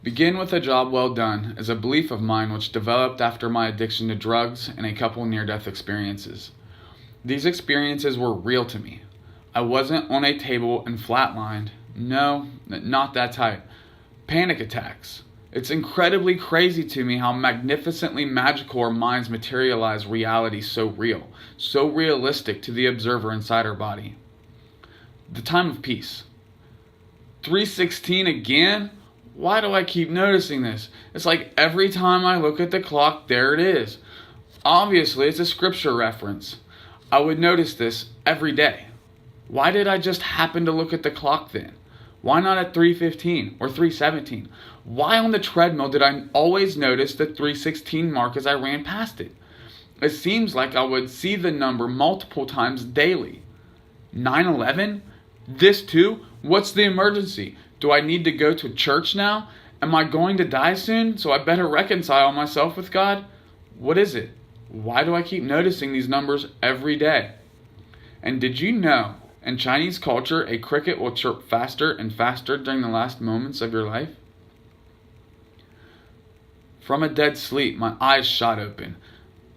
Begin with a job well done is a belief of mine which developed after my addiction to drugs and a couple near-death experiences. These experiences were real to me. I wasn't on a table and flatlined. No, not that type. Panic attacks. It's incredibly crazy to me how magnificently magical our minds materialize reality so real, so realistic to the observer inside our body. The time of peace. 3:16 again? Why do I keep noticing this? It's like every time I look at the clock, there it is. Obviously, it's a scripture reference. I would notice this every day. Why did I just happen to look at the clock then? Why not at 3:15 or 3:17? Why on the treadmill did I always notice the 3:16 mark as I ran past it? It seems like I would see the number multiple times daily. 9/11? This too? What's the emergency? Do I need to go to church now? Am I going to die soon, so I better reconcile myself with God? What is it? Why do I keep noticing these numbers every day? And did you know, in Chinese culture, a cricket will chirp faster and faster during the last moments of your life? From a dead sleep, my eyes shot open.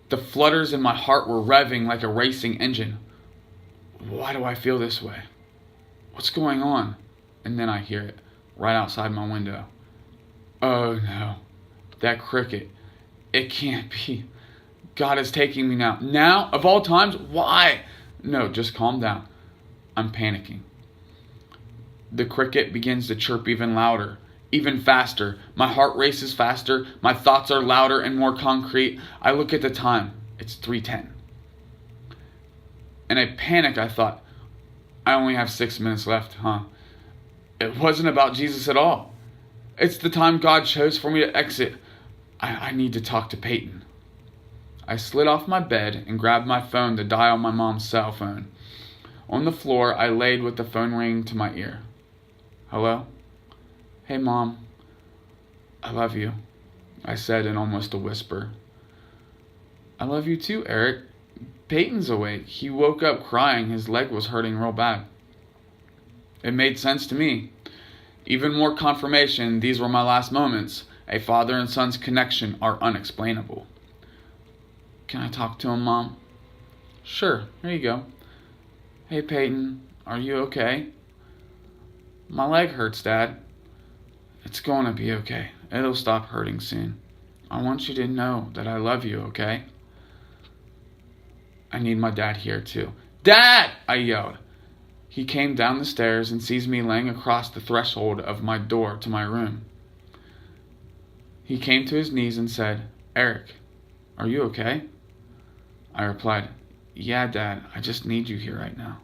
The flutters in my heart were revving like a racing engine. Why do I feel this way? What's going on? And then I hear it right outside my window. Oh no, that cricket. It can't be. God is taking me now. Now? Of all times? Why? No, just calm down. I'm panicking. The cricket begins to chirp even louder, even faster. My heart races faster. My thoughts are louder and more concrete. I look at the time. It's 3:10. In a panic, I thought, I only have 6 minutes left, huh? It wasn't about Jesus at all. It's the time God chose for me to exit. I need to talk to Peyton. I slid off my bed and grabbed my phone to dial my mom's cell phone. On the floor, I laid with the phone ringing to my ear. Hello? Hey, Mom. I love you, I said in almost a whisper. I love you too, Eric. Peyton's awake. He woke up crying. His leg was hurting real bad. It made sense to me. Even more confirmation, these were my last moments. A father and son's connection are unexplainable. Can I talk to him, Mom? Sure, here you go. Hey, Peyton, are you okay? My leg hurts, Dad. It's going to be okay. It'll stop hurting soon. I want you to know that I love you, okay? I need my dad here, too. Dad! I yelled. He came down the stairs and sees me laying across the threshold of my door to my room. He came to his knees and said, Eric, are you okay? I replied, yeah, Dad, I just need you here right now.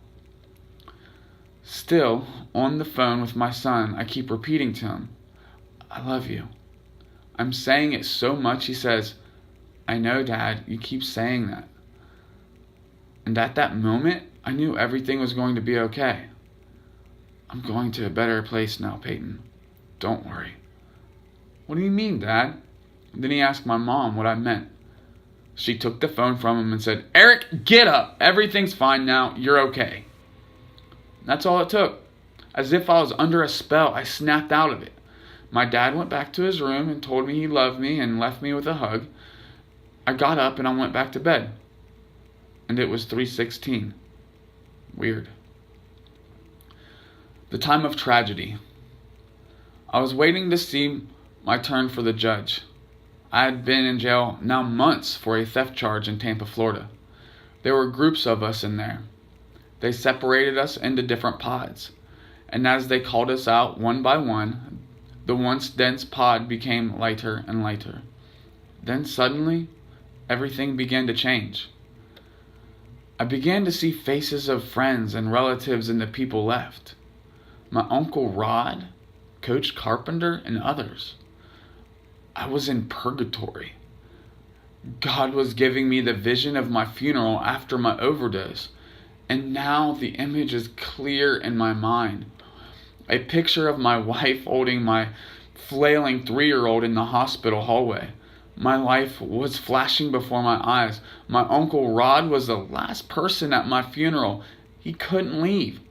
Still, on the phone with my son, I keep repeating to him, I love you. I'm saying it so much, he says, I know, Dad, you keep saying that. And at that moment, I knew everything was going to be okay. I'm going to a better place now, Peyton. Don't worry. What do you mean, Dad? Then he asked my mom what I meant. She took the phone from him and said, Eric, get up. Everything's fine now. You're okay. That's all it took. As if I was under a spell, I snapped out of it. My dad went back to his room and told me he loved me and left me with a hug. I got up and I went back to bed. And it was 3:16. Weird. The time of tragedy. I was waiting to see my turn for the judge. I had been in jail now months for a theft charge in Tampa, Florida. There were groups of us in there. They separated us into different pods. And as they called us out one by one, the once dense pod became lighter and lighter. Then suddenly, everything began to change. I began to see faces of friends and relatives and the people left. My Uncle Rod, Coach Carpenter, and others. I was in purgatory. God was giving me the vision of my funeral after my overdose, and now the image is clear in my mind. A picture of my wife holding my flailing 3-year-old in the hospital hallway. My life was flashing before my eyes. My Uncle Rod was the last person at my funeral. He couldn't leave.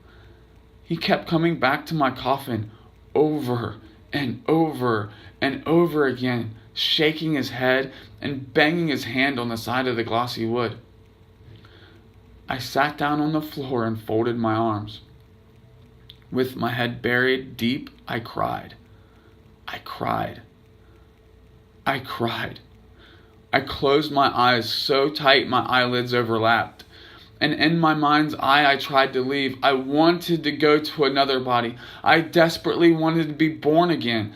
He kept coming back to my coffin over and over again, shaking his head and banging his hand on the side of the glossy wood. I sat down on the floor and folded my arms. With my head buried deep, I cried. I cried. I cried. I closed my eyes so tight my eyelids overlapped. And in my mind's eye, I tried to leave. I wanted to go to another body. I desperately wanted to be born again.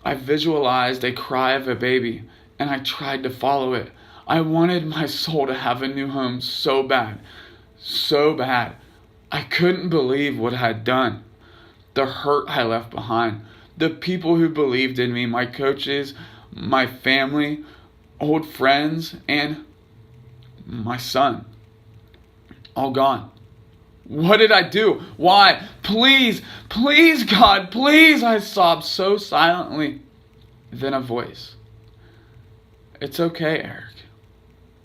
I visualized a cry of a baby, and I tried to follow it. I wanted my soul to have a new home so bad. So bad. I couldn't believe what I had done. The hurt I left behind. The people who believed in me, my coaches, my family, old friends, and my son. All gone. What did I do? Why? Please, please, God, please, I sobbed so silently. Then a voice. It's okay, Eric.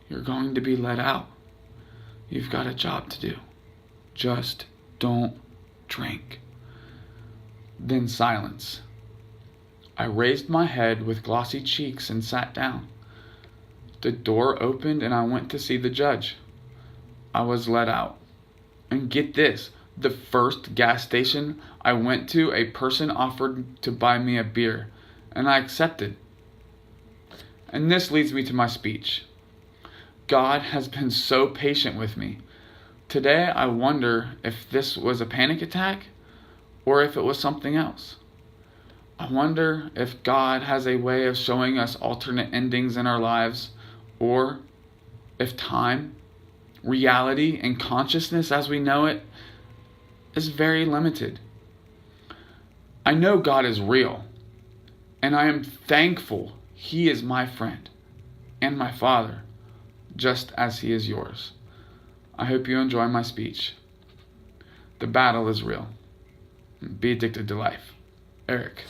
You're going to be let out. You've got a job to do. Just don't drink. Then silence. I raised my head with glossy cheeks and sat down. The door opened and I went to see the judge. I was let out. And get this, the first gas station I went to, a person offered to buy me a beer, and I accepted. And this leads me to my speech. God has been so patient with me. Today I wonder if this was a panic attack or if it was something else. I wonder if God has a way of showing us alternate endings in our lives, or if time, reality, and consciousness as we know it is very limited. I know God is real, and I am thankful He is my friend and my Father, just as He is yours. I hope you enjoy my speech. The battle is real. Be addicted to life. Eric.